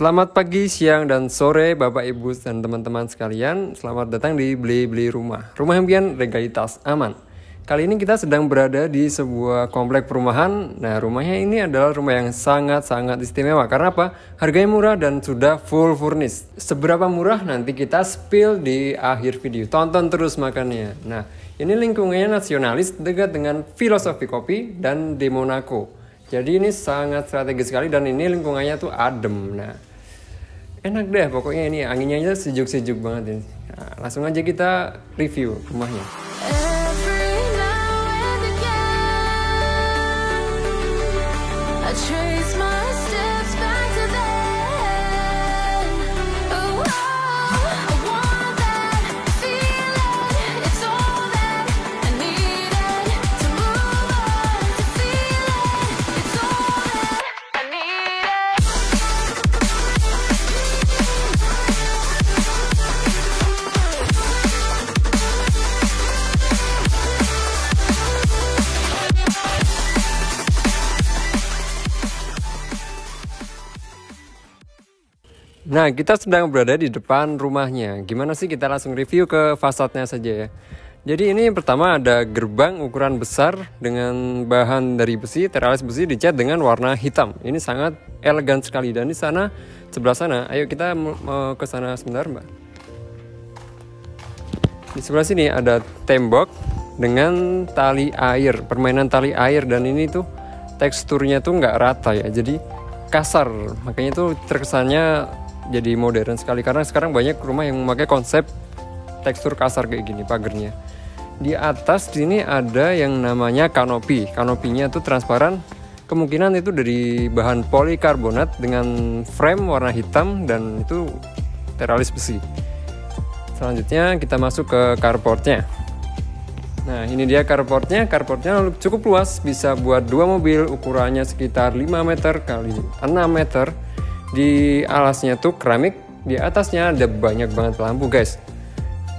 Selamat pagi, siang, dan sore Bapak Ibu dan teman-teman sekalian. Selamat datang di Beli Rumah. Rumah impian legalitas aman. Kali ini kita sedang berada di sebuah komplek perumahan. Nah, rumahnya ini adalah rumah yang sangat-sangat istimewa. Karena apa? Harganya murah dan sudah full furnished. Seberapa murah nanti kita spill di akhir video. Tonton terus makanya. Nah, ini lingkungannya nasionalis dekat dengan filosofi kopi dan di Monaco. Jadi ini sangat strategis sekali dan ini lingkungannya tuh adem. Nah, enak deh pokoknya ini anginnya aja sejuk-sejuk banget ini. Nah, langsung aja kita review rumahnya. Nah, kita sedang berada di depan rumahnya. Gimana sih, kita langsung review ke fasadnya saja ya. Jadi ini pertama ada gerbang ukuran besar dengan bahan dari besi, teralis besi dicat dengan warna hitam. Ini sangat elegan sekali. Dan di sana, sebelah sana, ayo kita mau ke sana sebentar, Mbak. Di sebelah sini ada tembok dengan tali air, permainan tali air, dan ini tuh teksturnya tuh nggak rata ya. Jadi kasar, makanya tuh terkesannya jadi modern sekali karena sekarang banyak rumah yang memakai konsep tekstur kasar kayak gini pagarnya. Di atas sini ada yang namanya kanopi. Kanopinya tuh transparan. Kemungkinan itu dari bahan polikarbonat dengan frame warna hitam dan itu teralis besi. Selanjutnya kita masuk ke carportnya. Nah, ini dia carportnya. Carportnya cukup luas, bisa buat 2 mobil, ukurannya sekitar 5 meter kali 6 meter. Di alasnya tuh keramik, di atasnya ada banyak banget lampu guys.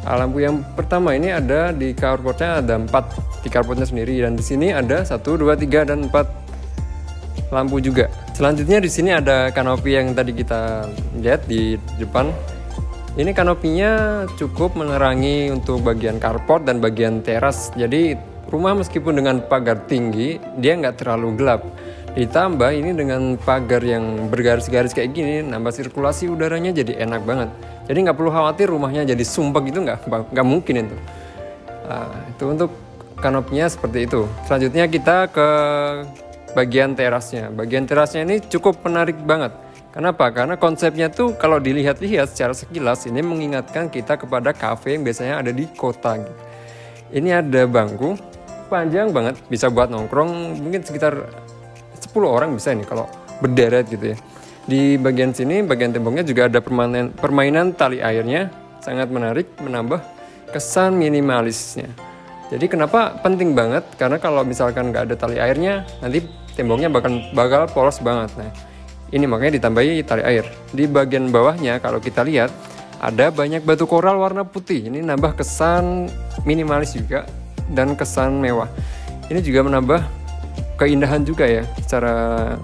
Lampu yang pertama ini ada di carportnya ada 4 di carportnya sendiri, dan di sini ada 1, 2, 3 dan 4 lampu juga. Selanjutnya di sini ada kanopi yang tadi kita lihat di depan. Ini kanopinya cukup menerangi untuk bagian carport dan bagian teras. Jadi rumah meskipun dengan pagar tinggi, dia nggak terlalu gelap. Ditambah ini dengan pagar yang bergaris-garis kayak gini, nambah sirkulasi udaranya jadi enak banget. Jadi nggak perlu khawatir rumahnya jadi sumpek, itu nggak mungkin itu. Itu untuk kanopinya seperti itu. Selanjutnya kita ke bagian terasnya. Bagian terasnya ini cukup menarik banget. Kenapa? Karena konsepnya tuh kalau dilihat-lihat secara sekilas ini mengingatkan kita kepada kafe yang biasanya ada di kota. Ini ada bangku panjang banget, bisa buat nongkrong mungkin sekitar 10 orang bisa nih kalau berderet gitu ya. Di bagian sini, bagian temboknya juga ada permainan tali airnya, sangat menarik, menambah kesan minimalisnya. Jadi kenapa penting banget? Karena kalau misalkan nggak ada tali airnya, nanti temboknya bakal polos banget. Nah, ini makanya ditambahi tali air. Di bagian bawahnya kalau kita lihat ada banyak batu koral warna putih. Ini nambah kesan minimalis juga dan kesan mewah. Ini juga menambah keindahan juga ya, secara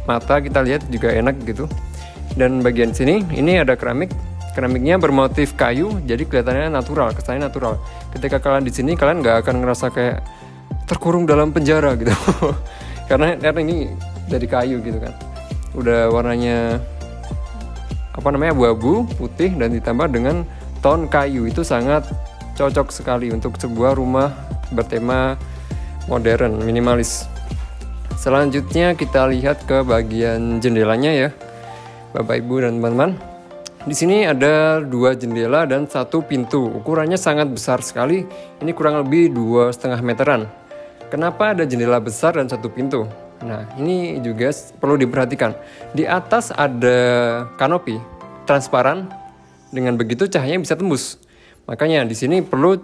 mata kita lihat juga enak gitu. Dan bagian sini ini ada keramiknya bermotif kayu, jadi kelihatannya natural, kesannya natural. Ketika kalian di sini kalian nggak akan ngerasa kayak terkurung dalam penjara gitu karena ini dari kayu gitu kan, udah warnanya abu-abu putih dan ditambah dengan tone kayu, itu sangat cocok sekali untuk sebuah rumah bertema modern minimalis. Selanjutnya kita lihat ke bagian jendelanya ya, Bapak Ibu dan teman-teman. Di sini ada 2 jendela dan 1 pintu. Ukurannya sangat besar sekali. Ini kurang lebih 2,5 meteran. Kenapa ada jendela besar dan 1 pintu? Nah, ini juga perlu diperhatikan. Di atas ada kanopi transparan. Dengan begitu cahayanya bisa tembus. Makanya di sini perlu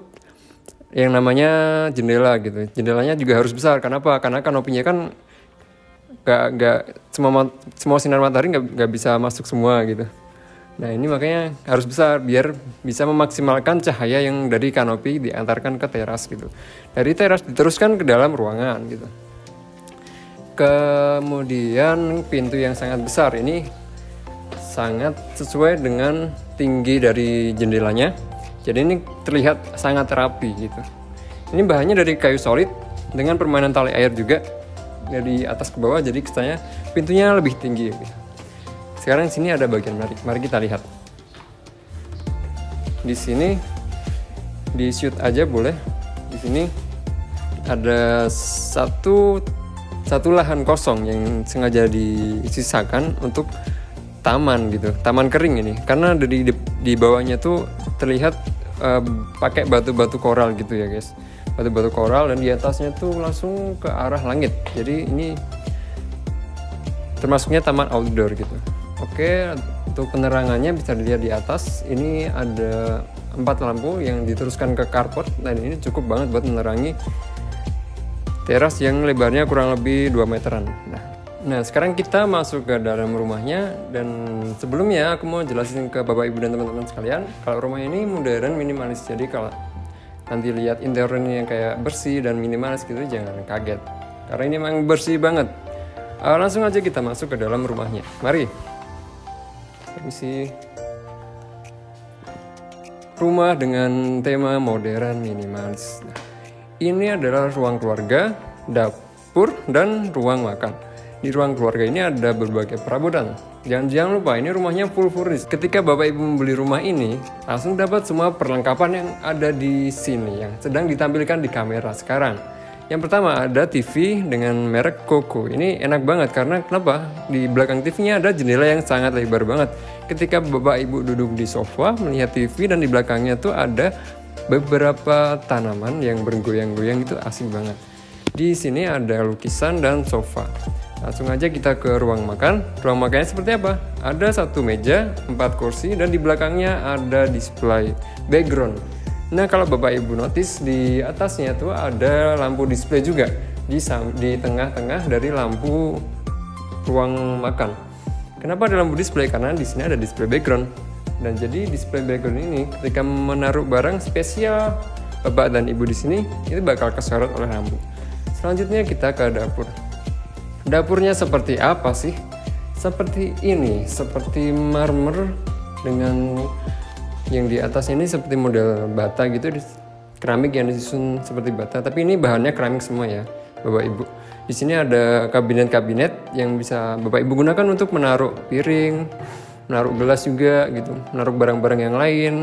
yang namanya jendela gitu. Jendelanya juga harus besar. Kenapa? Karena kanopinya kan nggak semua sinar matahari nggak bisa masuk semua gitu. Nah, ini makanya harus besar biar bisa memaksimalkan cahaya yang dari kanopi diantarkan ke teras gitu. Dari teras diteruskan ke dalam ruangan gitu. Kemudian pintu yang sangat besar ini sangat sesuai dengan tinggi dari jendelanya. Jadi ini terlihat sangat rapi gitu. Ini bahannya dari kayu solid dengan permainan tali air juga dari atas ke bawah, jadi kesannya pintunya lebih tinggi gitu. Sekarang sini ada bagian menarik, mari kita lihat. Di sini di shoot aja boleh. Di sini ada satu lahan kosong yang sengaja disisakan untuk taman gitu, taman kering ini. Karena di bawahnya tuh terlihat pakai batu-batu koral gitu ya guys. Batu-batu koral, dan di atasnya tuh langsung ke arah langit. Jadi ini termasuknya taman outdoor gitu. Oke, untuk penerangannya bisa dilihat di atas. Ini ada 4 lampu yang diteruskan ke carport, dan ini cukup banget buat menerangi teras yang lebarnya kurang lebih 2 meteran. Nah, sekarang kita masuk ke dalam rumahnya, dan sebelumnya aku mau jelasin ke Bapak Ibu dan teman-teman sekalian kalau rumah ini modern minimalis. Jadi kalau nanti lihat interiornya kayak bersih dan minimalis gitu, jangan kaget, karena ini memang bersih banget. Langsung aja kita masuk ke dalam rumahnya, mari. Permisi. Rumah dengan tema modern minimalis. Ini adalah ruang keluarga, dapur, dan ruang makan. Di ruang keluarga ini ada berbagai perabotan. Jangan lupa, ini rumahnya full furnish. Ketika Bapak Ibu membeli rumah ini, langsung dapat semua perlengkapan yang ada di sini yang sedang ditampilkan di kamera sekarang. Yang pertama ada TV dengan merek Koko. Ini enak banget karena kenapa? Di belakang TV-nya ada jendela yang sangat lebar banget. Ketika Bapak Ibu duduk di sofa melihat TV, dan di belakangnya tuh ada beberapa tanaman yang bergoyang-goyang, itu asik banget. Di sini ada lukisan dan sofa. Langsung aja kita ke ruang makan. Ruang makannya seperti apa? Ada 1 meja, 4 kursi, dan di belakangnya ada display background. Nah, kalau Bapak Ibu notice di atasnya tuh ada lampu display juga di tengah-tengah dari lampu ruang makan. Kenapa ada lampu display? Karena di sini ada display background. Dan jadi display background ini ketika menaruh barang spesial Bapak dan Ibu di sini, itu bakal kesorot oleh lampu. Selanjutnya kita ke dapur. Dapurnya seperti apa sih? Seperti ini, seperti marmer dengan yang di atas ini seperti model bata gitu, keramik yang disusun seperti bata, tapi ini bahannya keramik semua ya, Bapak Ibu. Di sini ada kabinet-kabinet yang bisa Bapak Ibu gunakan untuk menaruh piring, menaruh gelas juga gitu, menaruh barang-barang yang lain.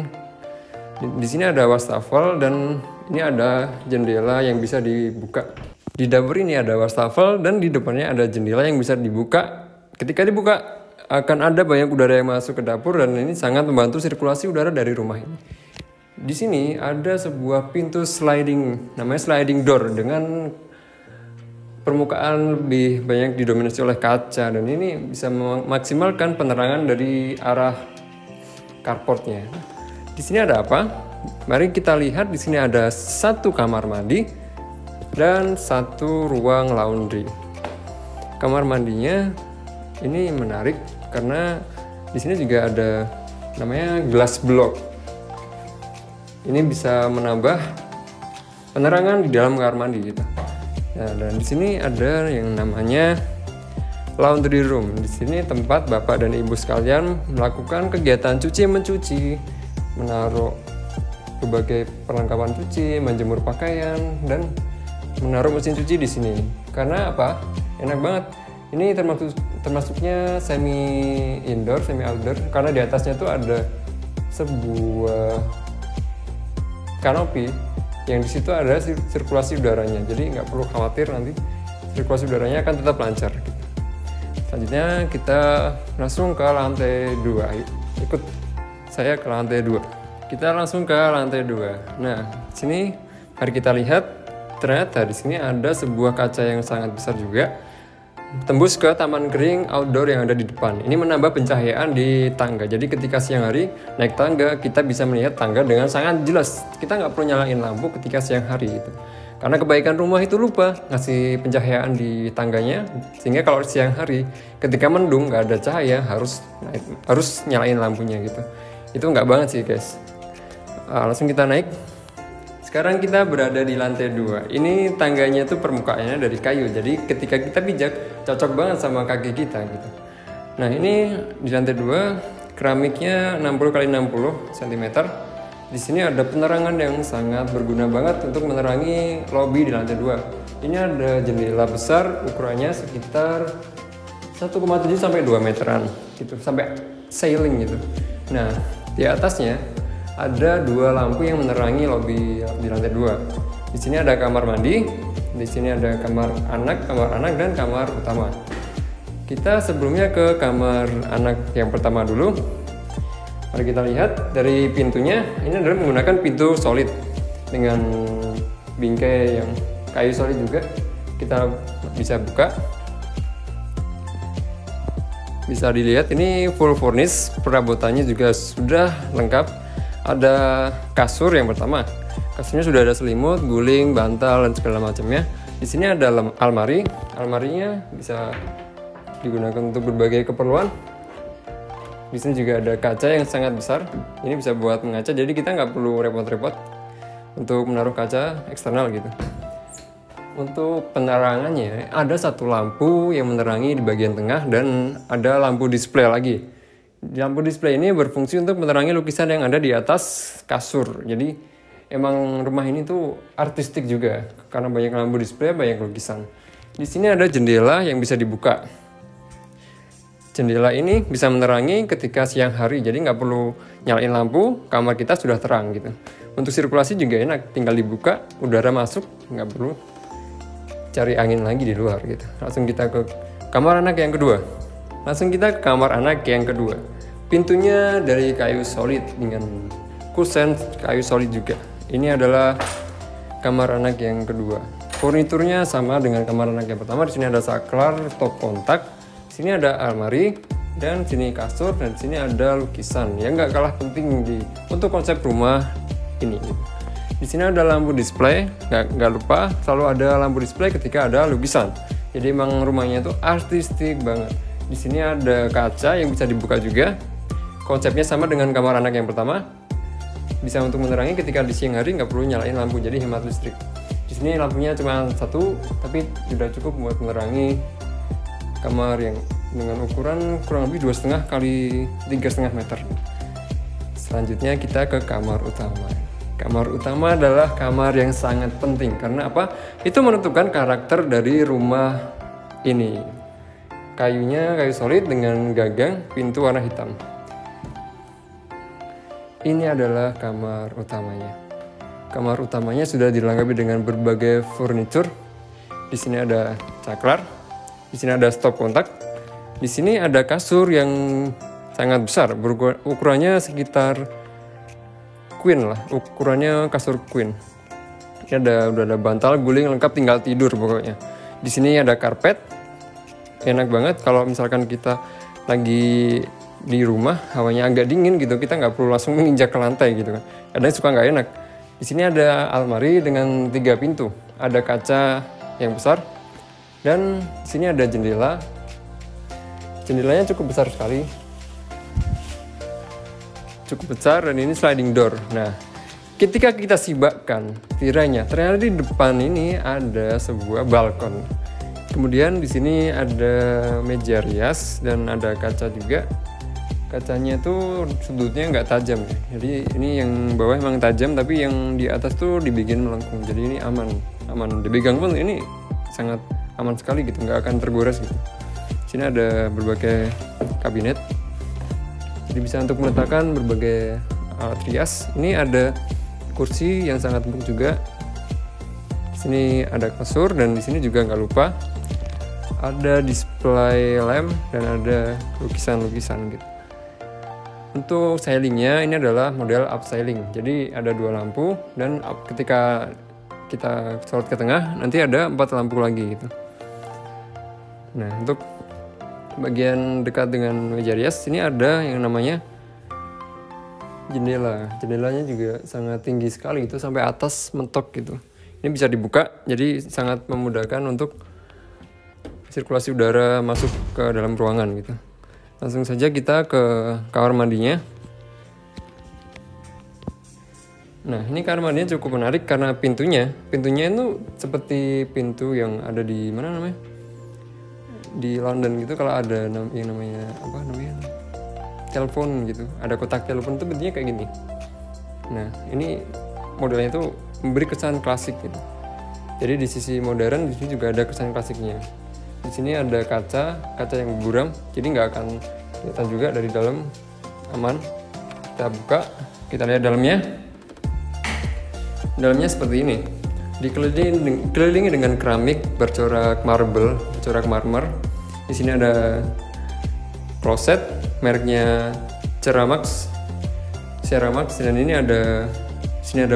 Di sini ada wastafel, dan ini ada jendela yang bisa dibuka. Di dapur ini ada wastafel, dan di depannya ada jendela yang bisa dibuka. Ketika dibuka akan ada banyak udara yang masuk ke dapur, dan ini sangat membantu sirkulasi udara dari rumah ini. Di sini ada sebuah pintu sliding, namanya sliding door, dengan permukaan lebih banyak didominasi oleh kaca, dan ini bisa memaksimalkan penerangan dari arah carportnya. Di sini ada apa? Mari kita lihat. Di sini ada 1 kamar mandi dan 1 ruang laundry. Kamar mandinya ini menarik karena di sini juga ada namanya glass block. Ini bisa menambah penerangan di dalam kamar mandi gitu. Nah, dan di sini ada yang namanya laundry room. Di sini tempat Bapak dan Ibu sekalian melakukan kegiatan cuci-mencuci, menaruh berbagai perlengkapan cuci, menjemur pakaian, dan menaruh mesin cuci di sini. Karena apa? Enak banget. Ini termasuknya semi indoor, semi outdoor, karena di atasnya tuh ada sebuah kanopi yang di situ ada sirkulasi udaranya. Jadi nggak perlu khawatir, nanti sirkulasi udaranya akan tetap lancar. Gitu. Selanjutnya kita langsung ke lantai 2. Ikut saya ke lantai 2. Kita langsung ke lantai 2. Nah, sini mari kita lihat. Ternyata di sini ada sebuah kaca yang sangat besar juga, tembus ke taman kering outdoor yang ada di depan. Ini menambah pencahayaan di tangga. Jadi ketika siang hari naik tangga, kita bisa melihat tangga dengan sangat jelas. Kita nggak perlu nyalain lampu ketika siang hari itu. Karena kebaikan rumah itu lupa ngasih pencahayaan di tangganya, sehingga kalau siang hari ketika mendung nggak ada cahaya, harus nyalain lampunya gitu. Itu nggak banget sih guys. Langsung kita naik. Sekarang kita berada di lantai 2. Ini tangganya tuh permukaannya dari kayu. Jadi ketika kita pijak cocok banget sama kaki kita gitu. Nah, ini di lantai 2 keramiknya 60 x 60 cm. Di sini ada penerangan yang sangat berguna banget untuk menerangi lobi di lantai 2. Ini ada jendela besar, ukurannya sekitar 1,7 sampai 2 meteran gitu, sampai ceiling gitu. Nah, di atasnya ada 2 lampu yang menerangi lobi di lantai 2. Di sini ada kamar mandi, di sini ada kamar anak dan kamar utama. Kita sebelumnya ke kamar anak yang pertama dulu. Mari kita lihat dari pintunya. Ini adalah menggunakan pintu solid dengan bingkai yang kayu solid juga. Kita bisa buka. Bisa dilihat ini full furnish, perabotannya juga sudah lengkap. Ada kasur yang pertama. Kasurnya sudah ada selimut, guling, bantal dan segala macamnya. Di sini ada almari. Almarinya bisa digunakan untuk berbagai keperluan. Di sini juga ada kaca yang sangat besar. Ini bisa buat mengaca, jadi kita nggak perlu repot-repot untuk menaruh kaca eksternal gitu. Untuk penerangannya, ada 1 lampu yang menerangi di bagian tengah dan ada lampu display lagi. Lampu display ini berfungsi untuk menerangi lukisan yang ada di atas kasur. Jadi emang rumah ini tuh artistik juga karena banyak lampu display, banyak lukisan. Di sini ada jendela yang bisa dibuka. Jendela ini bisa menerangi ketika siang hari, jadi nggak perlu nyalain lampu, kamar kita sudah terang gitu. Untuk sirkulasi juga enak, tinggal dibuka, udara masuk, nggak perlu cari angin lagi di luar gitu. Langsung kita ke kamar anak yang kedua. Pintunya dari kayu solid dengan kusen kayu solid juga. Ini adalah kamar anak yang kedua. Furniturnya sama dengan kamar anak yang pertama. Di sini ada saklar, stop kontak. Di sini ada almari dan sini kasur dan sini ada lukisan. Yang nggak kalah penting untuk konsep rumah ini. Di sini ada lampu display, nggak lupa selalu ada lampu display ketika ada lukisan. Jadi emang rumahnya tuh artistik banget. Di sini ada kaca yang bisa dibuka juga. Konsepnya sama dengan kamar anak yang pertama. Bisa untuk menerangi ketika di siang hari nggak perlu nyalain lampu, jadi hemat listrik. Di sini lampunya cuma 1, tapi sudah cukup buat menerangi kamar yang dengan ukuran kurang lebih 2,5 kali 3,5 meter. Selanjutnya kita ke kamar utama. Kamar utama adalah kamar yang sangat penting karena apa? Itu menentukan karakter dari rumah ini. Kayunya kayu solid dengan gagang, pintu warna hitam. Ini adalah kamar utamanya. Kamar utamanya sudah dilengkapi dengan berbagai furnitur. Di sini ada saklar, di sini ada stop kontak. Di sini ada kasur yang sangat besar, ukurannya sekitar queen lah, ukurannya kasur queen. Ini udah ada bantal, guling lengkap, tinggal tidur pokoknya. Di sini ada karpet, enak banget kalau misalkan kita lagi di rumah hawanya agak dingin gitu, kita nggak perlu langsung menginjak ke lantai gitu kan. Kadang suka nggak enak. Di sini ada almari dengan 3 pintu, ada kaca yang besar dan di sini ada jendela. Jendelanya cukup besar sekali. Cukup besar dan ini sliding door. Nah, ketika kita sibakkan tirainya, ternyata di depan ini ada sebuah balkon. Kemudian di sini ada meja rias dan ada kaca juga. Kacanya tuh sudutnya nggak tajam ya. Jadi ini yang bawah memang tajam, tapi yang di atas tuh dibikin melengkung. Jadi ini aman. Dipegang pun ini sangat aman sekali gitu, nggak akan tergores gitu. Di sini ada berbagai kabinet. Jadi bisa untuk meletakkan berbagai alat rias. Ini ada kursi yang sangat empuk juga. Di sini ada kasur dan di sini juga nggak lupa ada display lamp dan ada lukisan-lukisan gitu. Untuk ceilingnya ini adalah model up ceiling. Jadi ada 2 lampu dan ketika kita sorot ke tengah nanti ada 4 lampu lagi gitu. Nah, untuk bagian dekat dengan meja rias ini ada yang namanya jendela. Jendelanya juga sangat tinggi sekali, itu sampai atas mentok gitu. Ini bisa dibuka, jadi sangat memudahkan untuk sirkulasi udara masuk ke dalam ruangan gitu. Langsung saja kita ke kamar mandinya. Nah, ini kamar mandinya cukup menarik karena pintunya itu seperti pintu yang ada di mana namanya? di London gitu kalau ada yang namanya apa namanya telepon gitu, ada kotak telepon itu bentuknya kayak gini. Nah ini modelnya itu memberi kesan klasik gitu. Jadi di sisi modern di sini juga ada kesan klasiknya. Di sini ada kaca yang buram, jadi nggak akan kelihatan juga dari dalam, aman. Kita buka, kita lihat dalamnya. Dalamnya seperti ini. Dikelilingi dengan keramik bercorak marble, bercorak marmer. Di sini ada kloset mereknya Ceramax, dan ini ada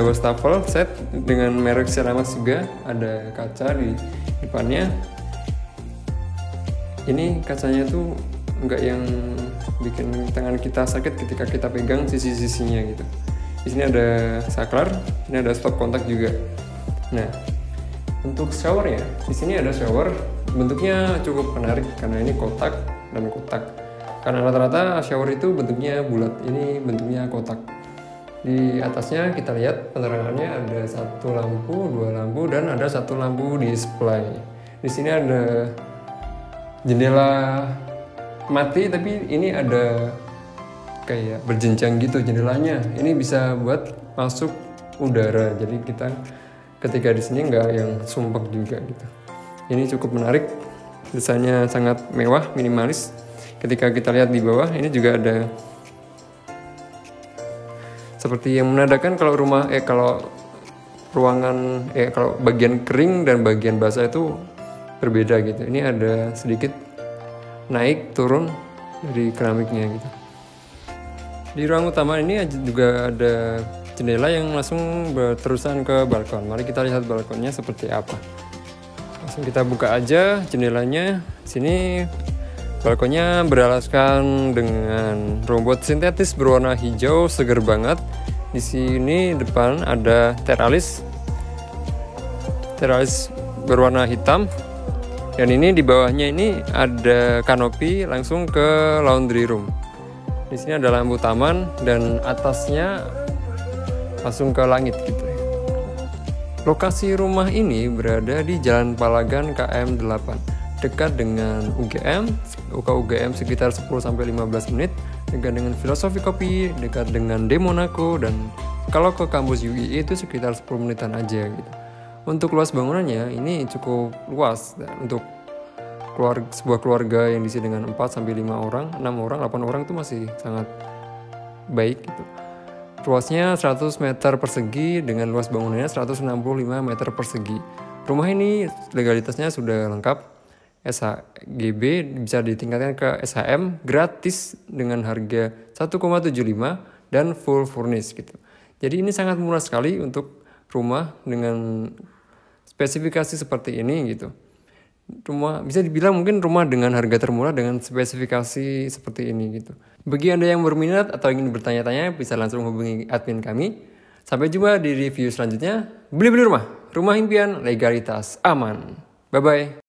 wastafel set dengan merek Ceramax juga, ada kaca di depannya. Ini kacanya tuh enggak yang bikin tangan kita sakit ketika kita pegang sisi-sisinya gitu. Di sini ada saklar, ini ada stop kontak juga. Nah, untuk showernya, di sini ada shower, bentuknya cukup menarik karena ini kotak dan kotak. Karena rata-rata shower itu bentuknya bulat, ini bentuknya kotak. Di atasnya kita lihat penerangannya ada 1 lampu, 2 lampu, dan ada 1 lampu display. Di sini ada jendela mati, tapi ini ada kayak berjenjang gitu jendelanya. Ini bisa buat masuk udara, jadi kita ketika di sini nggak yang sumpek juga gitu. Ini cukup menarik, desainnya sangat mewah, minimalis. Ketika kita lihat di bawah, ini juga ada seperti yang menandakan kalau ruangan kalau bagian kering dan bagian basah itu berbeda gitu. Ini ada sedikit naik turun dari keramiknya gitu. Di ruang utama ini juga ada jendela yang langsung berterusan ke balkon. Mari kita lihat balkonnya seperti apa. Langsung kita buka aja jendelanya. Sini balkonnya beralaskan dengan rumput sintetis berwarna hijau seger banget. Di sini depan ada teralis berwarna hitam. Dan ini di bawahnya ini ada kanopi langsung ke laundry room. Di sini ada lampu taman dan atasnya langsung ke langit gitu. Lokasi rumah ini berada di Jalan Palagan KM 8, dekat dengan UKUGM sekitar 10-15 menit, dekat dengan Filosofi Kopi, dekat dengan De Monaco, dan kalau ke kampus UI itu sekitar 10 menitan aja gitu. Untuk luas bangunannya ini cukup luas untuk sebuah keluarga yang diisi dengan 4-5 orang, 6 orang, 8 orang itu masih sangat baik gitu. Luasnya 100 meter persegi dengan luas bangunannya 165 meter persegi. Rumah ini legalitasnya sudah lengkap, SHGB bisa ditingkatkan ke SHM gratis dengan harga 1,75 dan full furnish gitu. Jadi ini sangat murah sekali untuk rumah dengan spesifikasi seperti ini gitu. Rumah bisa dibilang mungkin rumah dengan harga termurah dengan spesifikasi seperti ini gitu. Bagi Anda yang berminat atau ingin bertanya-tanya bisa langsung hubungi admin kami. Sampai jumpa di review selanjutnya. Beli rumah impian, legalitas aman. Bye bye.